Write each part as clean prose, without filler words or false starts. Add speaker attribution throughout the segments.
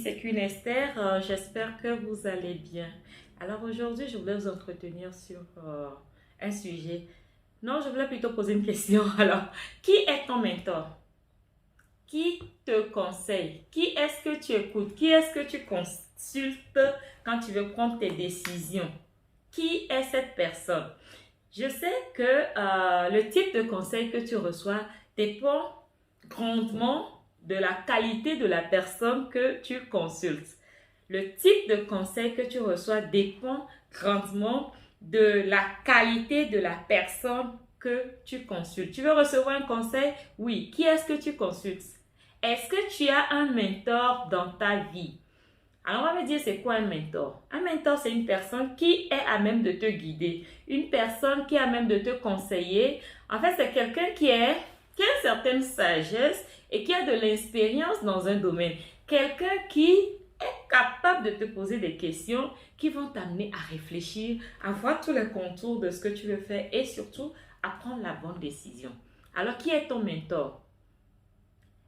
Speaker 1: c'est Queen Esther. J'espère que vous allez bien. Alors aujourd'hui, je voulais vous entretenir sur un sujet. Non, je voulais plutôt poser une question. Alors, qui est ton mentor? Qui te conseille? Qui est-ce que tu écoutes? Qui est-ce que tu consultes quand tu veux prendre tes décisions? Qui est cette personne? Je sais que le type de conseil que tu reçois dépend grandement de la qualité de la personne que tu consultes. Le type de conseil que tu reçois dépend grandement de la qualité de la personne que tu consultes. Tu veux recevoir un conseil? Oui. Qui est-ce que tu consultes? Est-ce que tu as un mentor dans ta vie? Alors, on va me dire, c'est quoi un mentor? Un mentor, c'est une personne qui est à même de te guider. Une personne qui est à même de te conseiller. En fait, c'est quelqu'un qui a une certaine sagesse et qui a de l'expérience dans un domaine. Quelqu'un qui est capable de te poser des questions qui vont t'amener à réfléchir, à voir tous les contours de ce que tu veux faire et surtout à prendre la bonne décision. Alors, qui est ton mentor?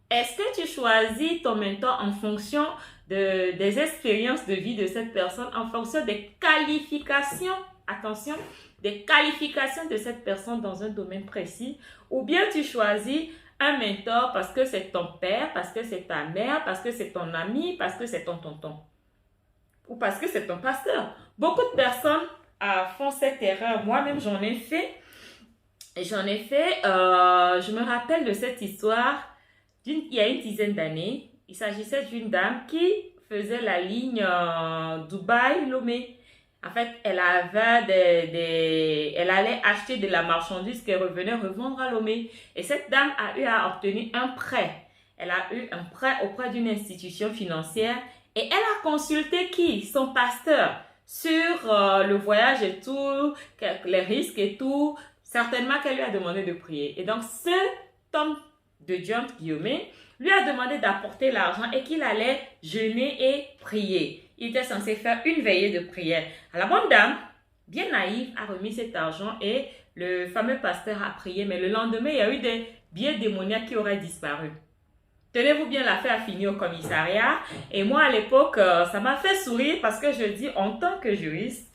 Speaker 1: Est-ce que tu choisis ton mentor en fonction des expériences de vie de cette personne, en fonction des qualifications, attention, des qualifications de cette personne dans un domaine précis, ou bien tu choisis un mentor parce que c'est ton père, parce que c'est ta mère, parce que c'est ton ami, parce que c'est ton tonton, ou parce que c'est ton pasteur. Beaucoup de personnes font cette erreur. Moi-même, j'en ai fait. Je me rappelle de cette histoire il y a une dizaine d'années. Il s'agissait d'une dame qui faisait la ligne Dubaï-Lomé. En fait, elle allait acheter de la marchandise qu'elle revenait revendre à Lomé. Et cette dame a eu à obtenir un prêt. Elle a eu un prêt auprès d'une institution financière et elle a consulté qui? Son pasteur sur le voyage et tout, les risques et tout. Certainement qu'elle lui a demandé de prier. Et donc, cet homme de Dieu, entre guillemets, lui a demandé d'apporter l'argent et qu'il allait jeûner et prier. Il était censé faire une veillée de prière. La bonne dame, bien naïve, a remis cet argent et le fameux pasteur a prié. Mais le lendemain, il y a eu des biais démoniaques qui auraient disparu. Tenez-vous bien, l'affaire a fini au commissariat. Et moi, à l'époque, ça m'a fait sourire parce que je dis, en tant que juriste,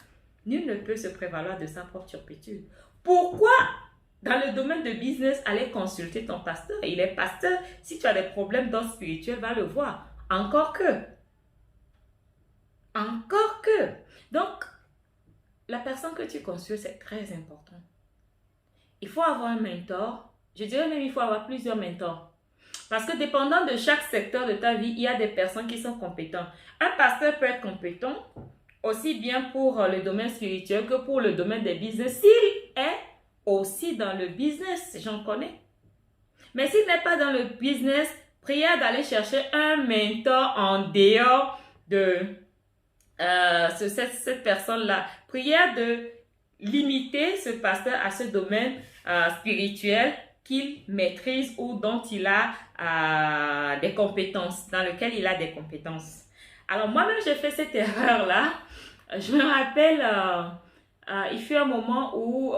Speaker 1: nul ne peut se prévaloir de sa propre turpitude. Pourquoi, dans le domaine de business, aller consulter ton pasteur? Il est pasteur. Si tu as des problèmes d'ordre spirituel, va le voir. Encore que. Donc, la personne que tu consultes, c'est très important. Il faut avoir un mentor. Je dirais même il faut avoir plusieurs mentors. Parce que dépendant de chaque secteur de ta vie, il y a des personnes qui sont compétentes. Un pasteur peut être compétent aussi bien pour le domaine spirituel que pour le domaine des business. S'il est aussi dans le business, j'en connais. Mais s'il n'est pas dans le business, prière d'aller chercher un mentor en dehors de cette personne-là. Prière de limiter ce pasteur à ce domaine spirituel qu'il maîtrise ou dont il a des compétences, dans lequel il a des compétences. Alors moi-même, j'ai fait cette erreur-là. Je me rappelle, il fut un moment où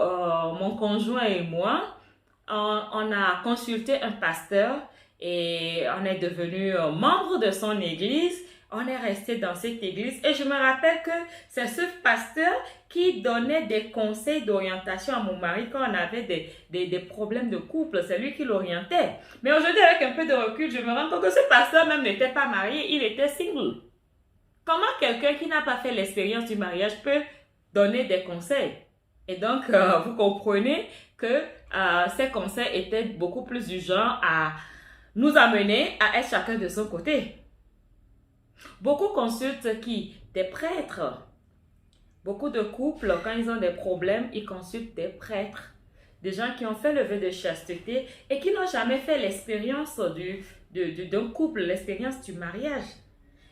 Speaker 1: mon conjoint et moi, on a consulté un pasteur et on est devenu membre de son église. On est resté dans cette église et je me rappelle que c'est ce pasteur qui donnait des conseils d'orientation à mon mari quand on avait des problèmes de couple. C'est lui qui l'orientait. Mais aujourd'hui, avec un peu de recul, je me rends compte que ce pasteur même n'était pas marié, il était single. Comment quelqu'un qui n'a pas fait l'expérience du mariage peut donner des conseils? Et donc, vous comprenez que ces conseils étaient beaucoup plus du genre à nous amener à être chacun de son côté. Beaucoup consultent qui? Des prêtres. Beaucoup de couples, quand ils ont des problèmes, ils consultent des prêtres. Des gens qui ont fait le vœu de chasteté et qui n'ont jamais fait l'expérience d'un couple, l'expérience du mariage.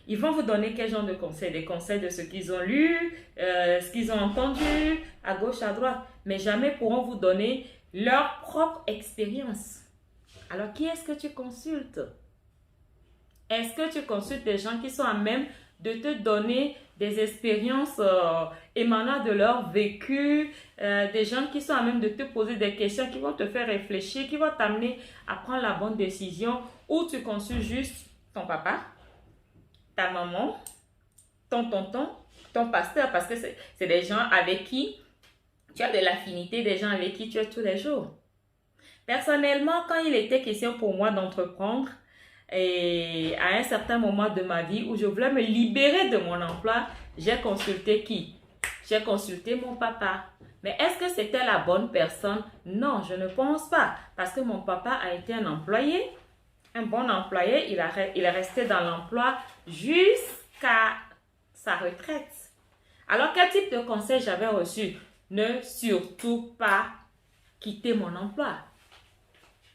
Speaker 1: Ils vont vous donner quel genre de conseils? Des conseils de ce qu'ils ont lu, ce qu'ils ont entendu, à gauche, à droite. Mais jamais pourront vous donner leur propre expérience. Alors, qui est-ce que tu consultes? Est-ce que tu consultes des gens qui sont à même de te donner des expériences émanant de leur vécu, des gens qui sont à même de te poser des questions qui vont te faire réfléchir, qui vont t'amener à prendre la bonne décision, ou tu consultes juste ton papa, ta maman, ton tonton, ton pasteur, parce que c'est des gens avec qui tu as de l'affinité, des gens avec qui tu es tous les jours. Personnellement, quand il était question pour moi d'entreprendre, et à un certain moment de ma vie où je voulais me libérer de mon emploi, j'ai consulté qui? J'ai consulté mon papa. Mais est-ce que c'était la bonne personne? Non, je ne pense pas. Parce que mon papa a été un employé, un bon employé. Il est resté dans l'emploi jusqu'à sa retraite. Alors, quel type de conseil j'avais reçu? Ne surtout pas quitter mon emploi.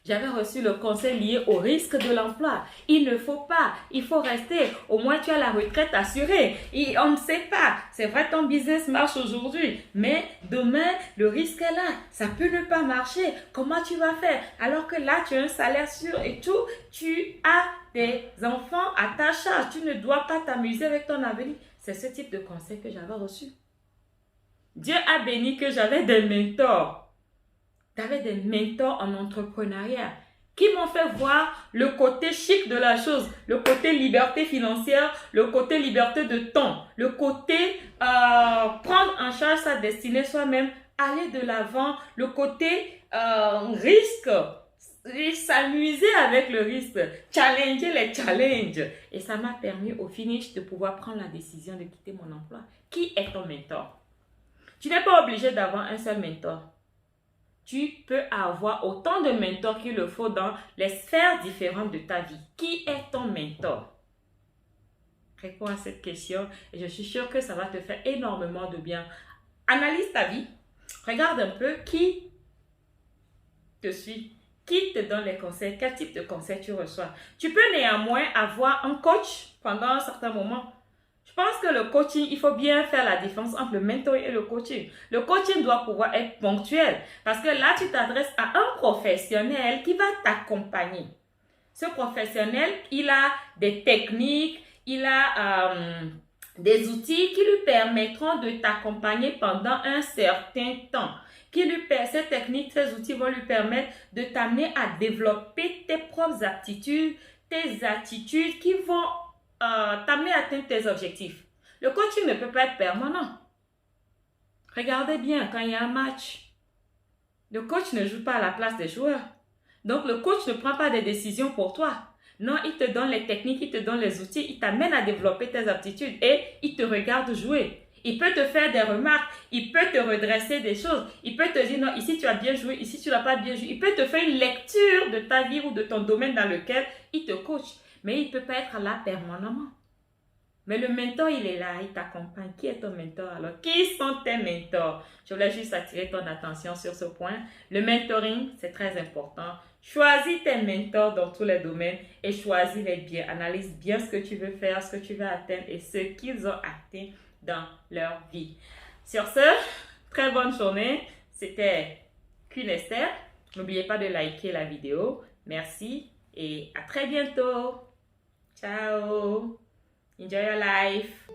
Speaker 1: J'avais reçu le conseil lié au risque de l'emploi. Il ne faut pas, il faut rester. Au moins, tu as la retraite assurée. Et on ne sait pas. C'est vrai, ton business marche aujourd'hui. Mais demain, le risque est là. Ça peut ne pas marcher. Comment tu vas faire? Alors que là, tu as un salaire sûr et tout. Tu as des enfants à ta charge. Tu ne dois pas t'amuser avec ton avenir. C'est ce type de conseil que j'avais reçu. Dieu a béni que j'avais des mentors. J'avais des mentors en entrepreneuriat qui m'ont fait voir le côté chic de la chose, le côté liberté financière, le côté liberté de temps, le côté prendre en charge sa destinée soi-même, aller de l'avant, le côté risque, s'amuser avec le risque, challenger les challenges. Et ça m'a permis au finish de pouvoir prendre la décision de quitter mon emploi. Qui est ton mentor? Tu n'es pas obligé d'avoir un seul mentor. Tu peux avoir autant de mentors qu'il le faut dans les sphères différentes de ta vie. Qui est ton mentor? Réponds à cette question et je suis sûre que ça va te faire énormément de bien. Analyse ta vie. Regarde un peu qui te suit, qui te donne les conseils, quel type de conseils tu reçois. Tu peux néanmoins avoir un coach pendant un certain moment. Je pense que le coaching, il faut bien faire la différence entre le mentoring et le coaching. Le coaching doit pouvoir être ponctuel parce que là, tu t'adresses à un professionnel qui va t'accompagner. Ce professionnel, il a des techniques, il a des outils qui lui permettront de t'accompagner pendant un certain temps. Ces techniques, ces outils vont lui permettre de t'amener à développer tes propres aptitudes, tes attitudes qui vont t'amener à atteindre tes objectifs. Le coaching ne peut pas être permanent. Regardez bien, quand il y a un match, le coach ne joue pas à la place des joueurs. Donc, le coach ne prend pas des décisions pour toi. Non, il te donne les techniques, il te donne les outils, il t'amène à développer tes aptitudes et il te regarde jouer. Il peut te faire des remarques, il peut te redresser des choses, il peut te dire non, ici tu as bien joué, ici tu n'as pas bien joué. Il peut te faire une lecture de ta vie ou de ton domaine dans lequel il te coach. Mais il ne peut pas être là permanemment. Mais le mentor, il est là, il t'accompagne. Qui est ton mentor alors? Qui sont tes mentors? Je voulais juste attirer ton attention sur ce point. Le mentoring, c'est très important. Choisis tes mentors dans tous les domaines et choisis-les bien. Analyse bien ce que tu veux faire, ce que tu veux atteindre et ce qu'ils ont atteint dans leur vie. Sur ce, très bonne journée. C'était Queen Esther. N'oubliez pas de liker la vidéo. Merci et à très bientôt. Ciao. Enjoy your life.